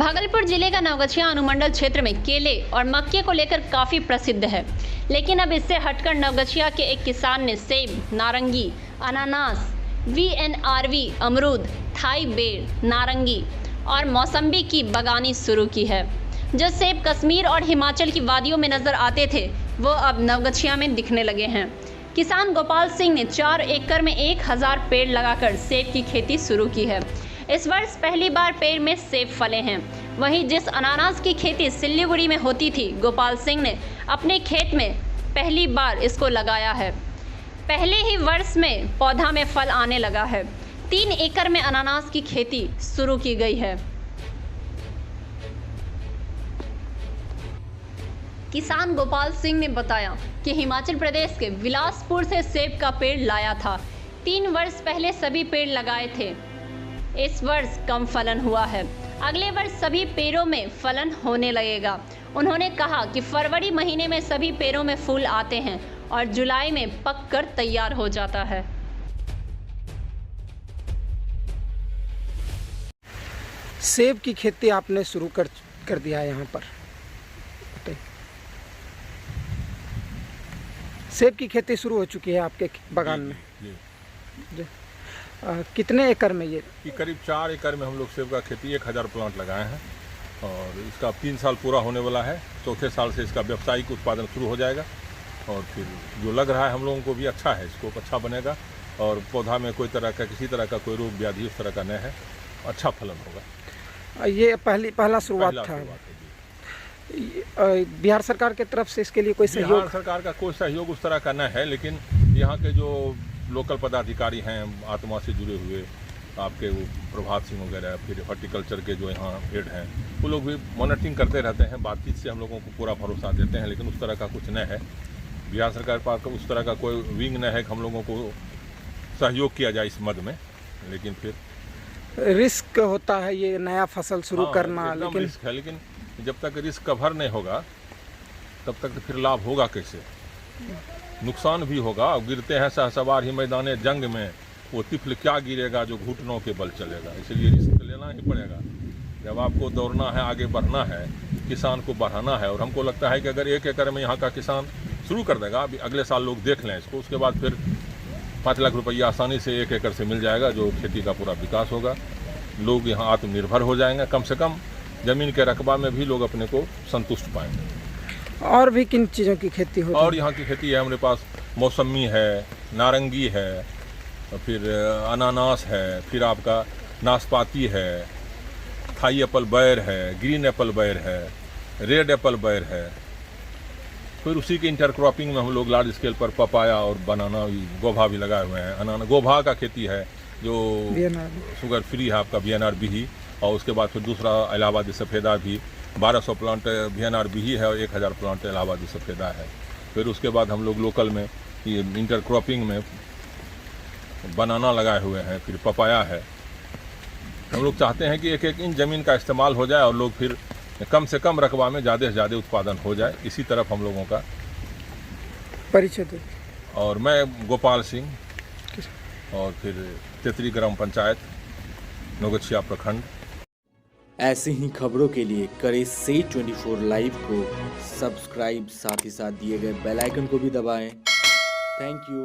भागलपुर जिले का नवगछिया अनुमंडल क्षेत्र में केले और मक्के को लेकर काफ़ी प्रसिद्ध है, लेकिन अब इससे हटकर नवगछिया के एक किसान ने सेब, नारंगी, अनानास, वीएनआरवी, अमरूद, थाई बेर, नारंगी और मौसम्बी की बागानी शुरू की है। जो सेब कश्मीर और हिमाचल की वादियों में नजर आते थे, वो अब नवगछिया में दिखने लगे हैं। किसान गोपाल सिंह ने 4 एकड़ में 1000 पेड़ लगाकर सेब की खेती शुरू की है। इस वर्ष पहली बार पेड़ में सेब फले हैं। वहीं जिस अनानास की खेती सिल्लीगुड़ी में होती थी, गोपाल सिंह ने अपने खेत में पहली बार इसको लगाया है। पहले ही वर्ष में पौधा में फल आने लगा है। 3 एकड़ में अनानास की खेती शुरू की गई है। किसान गोपाल सिंह ने बताया कि हिमाचल प्रदेश के बिलासपुर से सेब का पेड़ लाया था। 3 वर्ष पहले सभी पेड़ लगाए थे। इस वर्ष कम फलन हुआ है। अगले वर्ष सभी पेड़ों में फलन होने लगेगा। उन्होंने कहा कि फरवरी महीने में सभी पेड़ों में फूल आते हैं और जुलाई में पक कर तैयार हो जाता है। सेब की खेती आपने शुरू कर दिया है यहाँ पर। सेब की खेती शुरू हो चुकी है आपके बागान में। जी। कितने एकड़ में ये? करीब 4 एकड़ में हम लोग सेब का खेती 1000 प्लांट लगाए हैं और इसका 3 साल पूरा होने वाला है। चौथे साल से इसका व्यावसायिक उत्पादन शुरू हो जाएगा और फिर जो लग रहा है हम लोगों को भी अच्छा है, स्कोप अच्छा बनेगा और पौधा में कोई तरह का किसी तरह का कोई रोग व्याधि उस तरह का नहीं है, अच्छा फलन होगा। ये पहला शुरुआत था। बिहार सरकार की तरफ से इसके लिए कोई सहयोग? बिहार सरकार का कोई सहयोग उस तरह का नहीं है, लेकिन यहाँ के जो लोकल पदाधिकारी हैं आत्मा से जुड़े हुए, आपके वो प्रभात सिंह वगैरह, फिर हॉर्टिकल्चर के जो यहाँ हेड हैं, वो लोग भी मॉनिटरिंग करते रहते हैं। बातचीत से हम लोगों को पूरा भरोसा देते हैं, लेकिन उस तरह का कुछ नहीं है। बिहार सरकार पास उस तरह का कोई विंग नहीं है कि हम लोगों को सहयोग किया जाए इस मद में। लेकिन फिर रिस्क होता है ये नया फसल शुरू करना, लेकिन रिस्क है। लेकिन जब तक रिस्क कवर नहीं होगा तब तक तो फिर लाभ होगा कैसे? नुकसान भी होगा। और गिरते हैं सहसवार ही मैदान जंग में, वो तिफल क्या गिरेगा जो घुटनों के बल चलेगा। इसलिए रिस्क लेना ही पड़ेगा। जब आपको दौड़ना है, आगे बढ़ना है, किसान को बढ़ाना है, और हमको लगता है कि अगर 1 एकड़ में यहाँ का किसान शुरू कर देगा, अभी अगले साल लोग देख लें इसको, उसके बाद फिर 5 लाख रुपया आसानी से 1 एकड़ से मिल जाएगा, जो खेती का पूरा विकास होगा। लोग यहाँ आत्मनिर्भर हो जाएंगे। कम से कम ज़मीन के रकबा में भी लोग अपने को संतुष्ट पाएंगे। और भी किन चीज़ों की खेती होती है? और यहाँ की खेती है हमारे पास, मौसम्मी है, नारंगी है, फिर अनानास है, फिर आपका नाशपाती है, थाई एप्पल बैर है, ग्रीन एप्पल बैर है, रेड एप्पल बैर है। फिर उसी के इंटरक्रॉपिंग में हम लोग लार्ज स्केल पर पपाया और बनाना भी, गोभा भी लगाए हुए हैं। अनाना गोभा का खेती है जो शुगर फ्री है आपका, VNRB ही। और उसके बाद फिर दूसरा इलाहाबादी सफ़ेदा भी, 1200 प्लांट VNRB ही है और 1000 प्लांट इलाहाबादी सफ़ेदा है। फिर उसके बाद हम लोग लोकल में ये इंटरक्रॉपिंग में बनाना लगाए हुए हैं, फिर पपाया है। हम लोग चाहते हैं कि 1-1 इंच ज़मीन का इस्तेमाल हो जाए और लोग फिर कम से कम रकबा में ज़्यादा से ज़्यादा उत्पादन हो जाए। इसी तरफ हम लोगों का परिचय दे। और मैं गोपाल सिंह, और फिर तेतरी ग्राम पंचायत, नवगछिया प्रखंड। ऐसे ही खबरों के लिए करें से 24 लाइव को सब्सक्राइब, साथ ही साथ दिए गए बेल आइकन को भी दबाएं। Thank you.